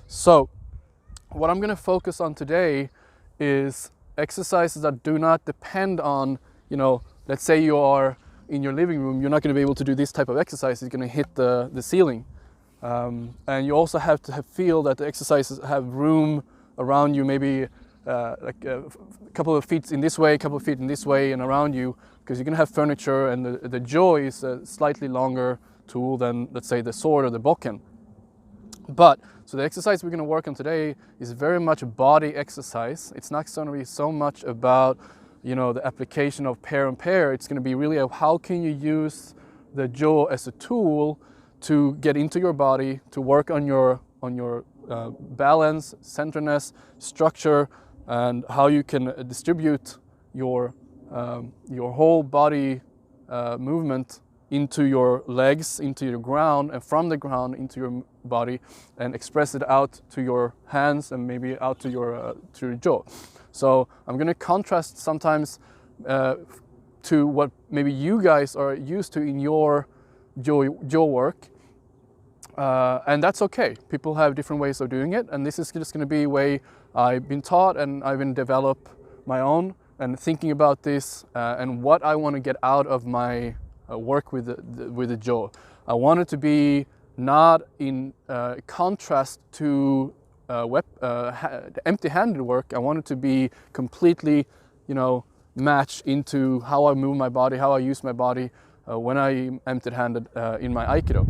So what I'm going to focus on today is exercises that do not depend on, let's say you are in your living room, you're not going to be able to do this type of exercise, it's going to hit the ceiling. And you also have to feel that the exercises have room around you, maybe like a couple of feet in this way, a couple of feet in this way and around you, because you're going to have furniture, and the jaw is a slightly longer tool than, let's say, the sword or the bokken. But, so the exercise we're going to work on today is very much a body exercise. It's not going to be so much about, the application of pair and pair. It's going to be really how can you use the jaw as a tool to get into your body, to work on your balance, centeredness, structure, and how you can distribute your whole body movement into your legs, into your ground, and from the ground into your body, and express it out to your hands and maybe out to your jaw. So I'm going to contrast sometimes to what maybe you guys are used to in your jaw work, and that's okay. People have different ways of doing it, and this is just going to be a way I've been taught, and I've been develop my own and thinking about this and what I want to get out of my work with the jaw. I want it to be not in contrast to empty-handed work. I want it to be completely, match into how I move my body, how I use my body when I'm empty-handed in my Aikido.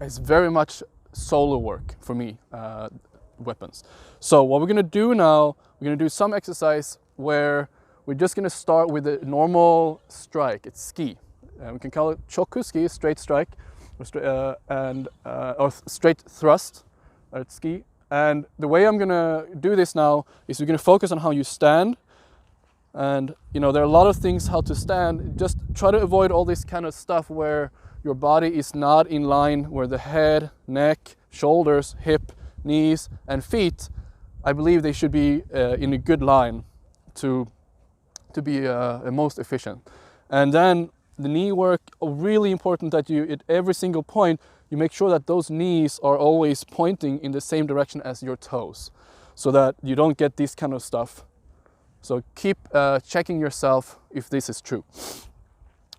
It's very much solo work for me, weapons. So what we're going to do now, we're going to do some exercise where we're just going to start with a normal strike. It's ski. We can call it choku ski, straight strike, or straight thrust at ski. And the way I'm going to do this now is we're going to focus on how you stand. And there are a lot of things how to stand. Just try to avoid all this kind of stuff where your body is not in line, where the head, neck, shoulders, hip, knees, and feet, I believe they should be in a good line to be most efficient. And then the knee work, really important that you, at every single point, you make sure that those knees are always pointing in the same direction as your toes, so that you don't get this kind of stuff. So keep checking yourself if this is true.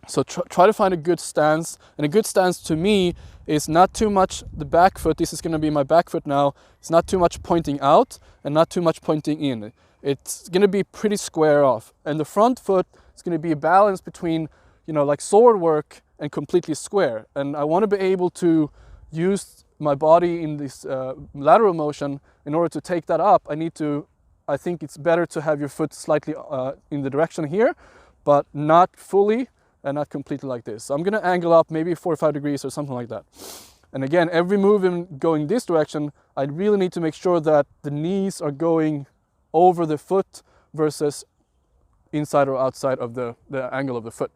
So try to find a good stance, and a good stance to me is not too much the back foot. This is going to be my back foot now. It's not too much pointing out and not too much pointing in. It's going to be pretty square off. And the front foot is going to be a balance between, like sword work and completely square. And I want to be able to use my body in this lateral motion. In order to take that up, I think it's better to have your foot slightly in the direction here, but not fully and not completely like this. So I'm going to angle up maybe 45 degrees or something like that. And again, every move in going this direction, I really need to make sure that the knees are going over the foot versus inside or outside of the angle of the foot.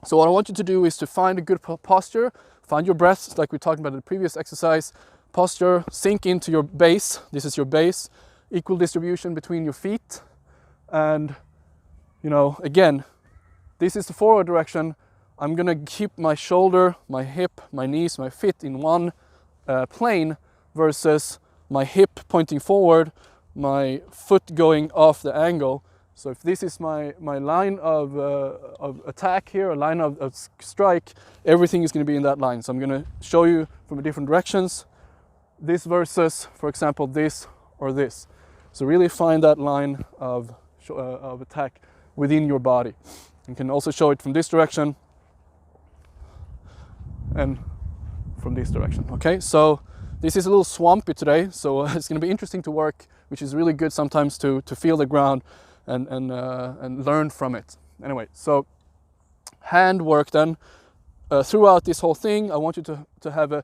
So what I want you to do is to find a good posture, find your breath, like we talked about in the previous exercise. Posture, sink into your base. This is your base. Equal distribution between your feet. And, again, this is the forward direction. I'm going to keep my shoulder, my hip, my knees, my feet in one plane versus my hip pointing forward, my foot going off the angle. So if this is my line of attack here, a line of strike, everything is going to be in that line. So I'm going to show you from different directions, this versus, for example, this or this. So really find that line of attack within your body. You can also show it from this direction and from this direction. Okay, so this is a little swampy today, so it's going to be interesting to work, which is really good sometimes to feel the ground and learn from it. Anyway, so hand work then. Throughout this whole thing, I want you to have a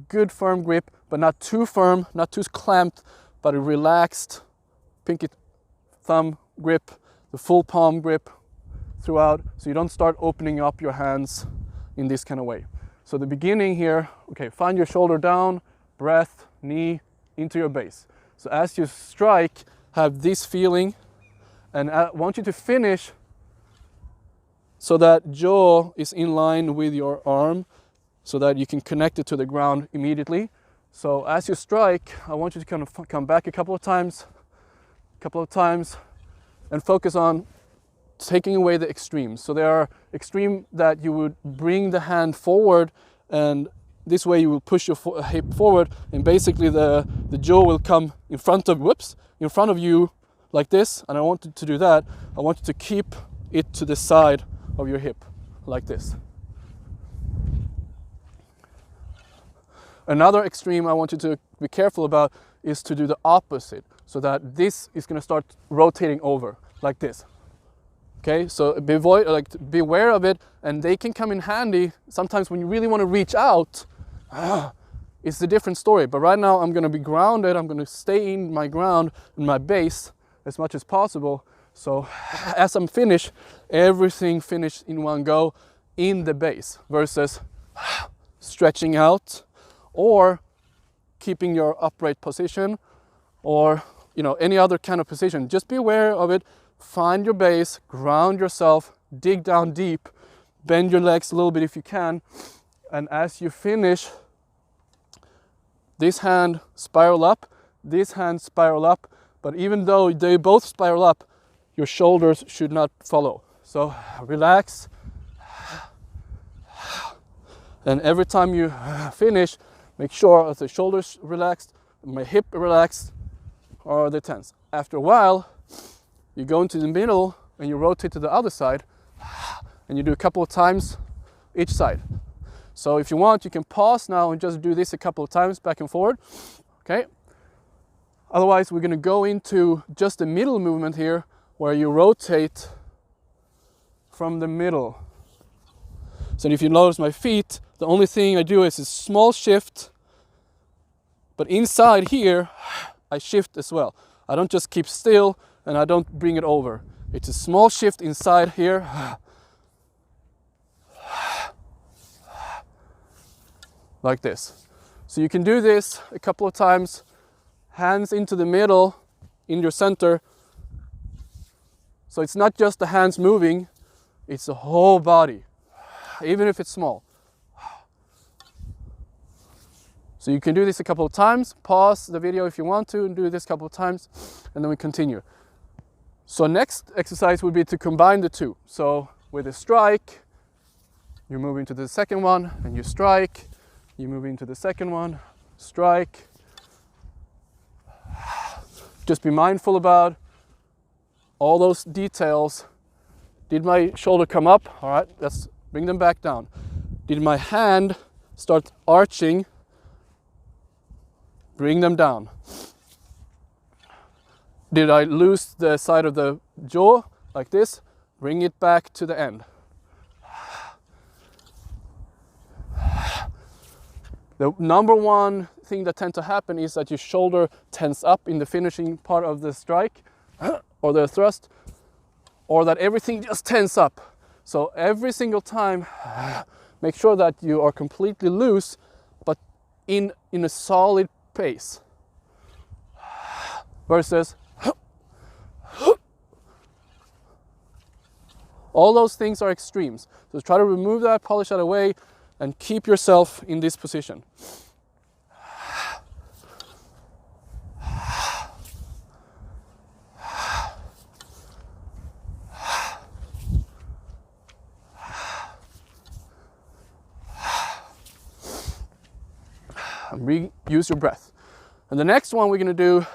good firm grip, but not too firm, not too clamped, but a relaxed pinky thumb grip, the full palm grip throughout, so you don't start opening up your hands in this kind of way. So the beginning here, okay, find your shoulder down, breath, knee into your base. So as you strike, have this feeling, and I want you to finish so that jaw is in line with your arm, so that you can connect it to the ground immediately. So as you strike, I want you to kind of come back a couple of times, and focus on taking away the extremes. So there are extreme that you would bring the hand forward, and this way you will push your hip forward, and basically the jaw will come in front of you like this. And I want you to do that. I want you to keep it to the side of your hip like this. Another extreme I want you to be careful about is to do the opposite, so that this is going to start rotating over like this. Okay, so be aware of it, and they can come in handy sometimes when you really want to reach out. It's a different story, but right now I'm going to be grounded. I'm going to stay in my ground, in my base as much as possible. So as I'm finished, everything finished in one go in the base, versus stretching out or keeping your upright position, or any other kind of position. Just be aware of it. Find your base, ground yourself, dig down deep, bend your legs a little bit if you can, and as you finish, this hand spiral up, this hand spiral up, but even though they both spiral up, your shoulders should not follow. So relax, and every time you finish, make sure that the shoulders relaxed, my hip relaxed, or the tense. After a while, you go into the middle and you rotate to the other side, and you do a couple of times each side. So if you want, you can pause now and just do this a couple of times back and forward. Okay. Otherwise, we're going to go into just the middle movement here, where you rotate from the middle. So if you notice my feet, the only thing I do is a small shift, but inside here, I shift as well. I don't just keep still and I don't bring it over. It's a small shift inside here. Like this. So you can do this a couple of times. Hands into the middle, in your center. So it's not just the hands moving, it's the whole body, even if it's small. So you can do this a couple of times. Pause the video if you want to and do this a couple of times, and then we continue. So next exercise would be to combine the two. So with a strike, you move into the second one, and you strike. You move into the second one, strike. Just be mindful about all those details. Did my shoulder come up? All right, let's bring them back down. Did my hand start arching? Bring them down. Did I lose the side of the jaw like this? Bring it back to the end. The number one thing that tends to happen is that your shoulder tense up in the finishing part of the strike or the thrust, or that everything just tense up. So every single time, make sure that you are completely loose, but in a solid pace. Versus all those things are extremes. So try to remove that, polish that away, and keep yourself in this position. And reuse your breath. And the next one we're going to do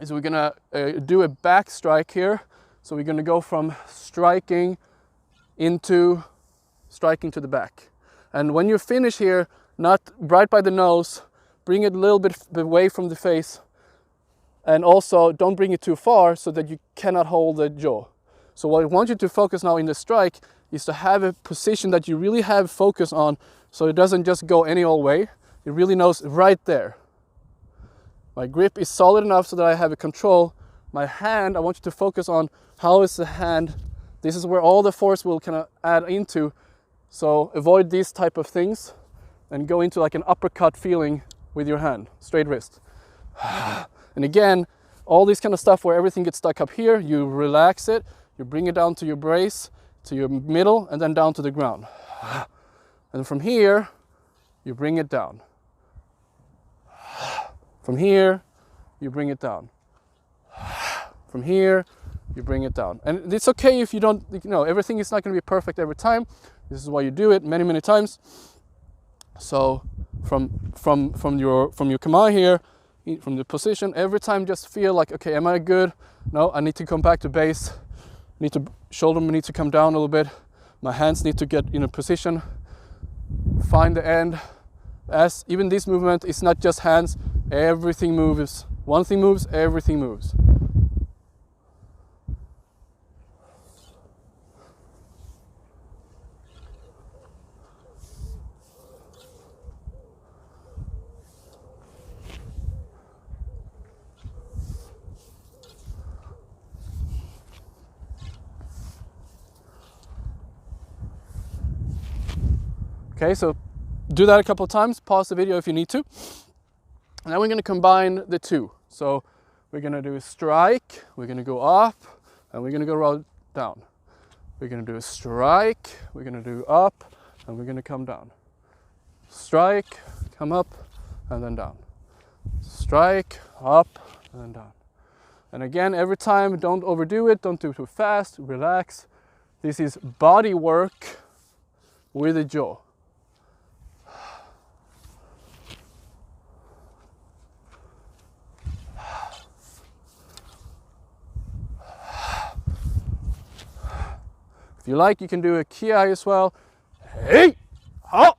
is we're going to do a back strike here. So we're going to go from striking into striking to the back. And when you finish here, not right by the nose, bring it a little bit away from the face, and also don't bring it too far so that you cannot hold the jaw. So what I want you to focus now in the strike is to have a position that you really have focus on, so it doesn't just go any old way. It really knows right there. My grip is solid enough so that I have a control. My hand, I want you to focus on how is the hand. This is where all the force will kind of add into. So avoid these type of things and go into like an uppercut feeling with your hand, straight wrist. And again, all this kind of stuff where everything gets stuck up here, you relax it, you bring it down to your brace, to your middle, and then down to the ground. And from here, you bring it down. From here, you bring it down. From here, you bring it down. And it's okay if you don't, everything is not going to be perfect every time. This is why you do it many, many times. So from your kama here, from the position, every time just feel like, okay, am I good? No, I need to come back to base. Shoulder need to come down a little bit. My hands need to get in a position. Find the end. As even this movement is not just hands, everything moves. One thing moves, everything moves. Okay, so do that a couple of times, pause the video if you need to. And then we're going to combine the two. So we're going to do a strike, we're going to go up, and we're going to go roll down. We're going to do a strike, we're going to do up, and we're going to come down. Strike, come up, and then down. Strike, up, and then down. And again, every time, don't overdo it, don't do it too fast, relax. This is body work with the jaw. If you like, you can do a ki as well. Hey, ho,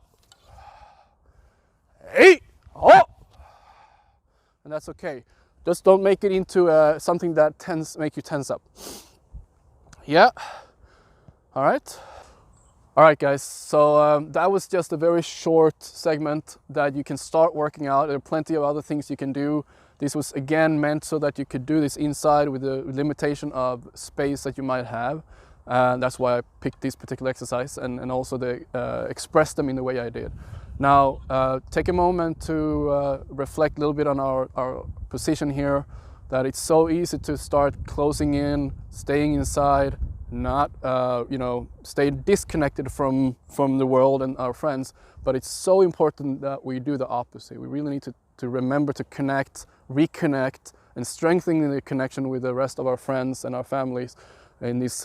hey, ho, and that's okay. Just don't make it into something that make you tense up. Yeah. All right, guys. So that was just a very short segment that you can start working out. There are plenty of other things you can do. This was again meant so that you could do this inside with the limitation of space that you might have. That's why I picked this particular exercise and also express them in the way I did. Now, take a moment to reflect a little bit on our position here, that it's so easy to start closing in, staying inside, not, stay disconnected from the world and our friends. But it's so important that we do the opposite. We really need to remember to connect, reconnect, and strengthen the connection with the rest of our friends and our families in this,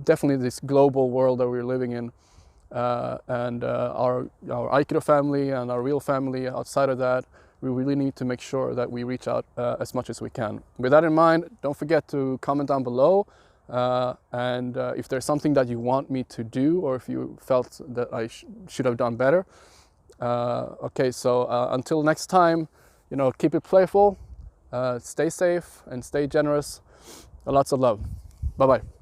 definitely this global world that we're living in. And our Aikido family and our real family outside of that, we really need to make sure that we reach out as much as we can. With that in mind, don't forget to comment down below. And if there's something that you want me to do, or if you felt that I should have done better. Okay, so until next time, keep it playful, stay safe and stay generous. Lots of love. Bye-bye.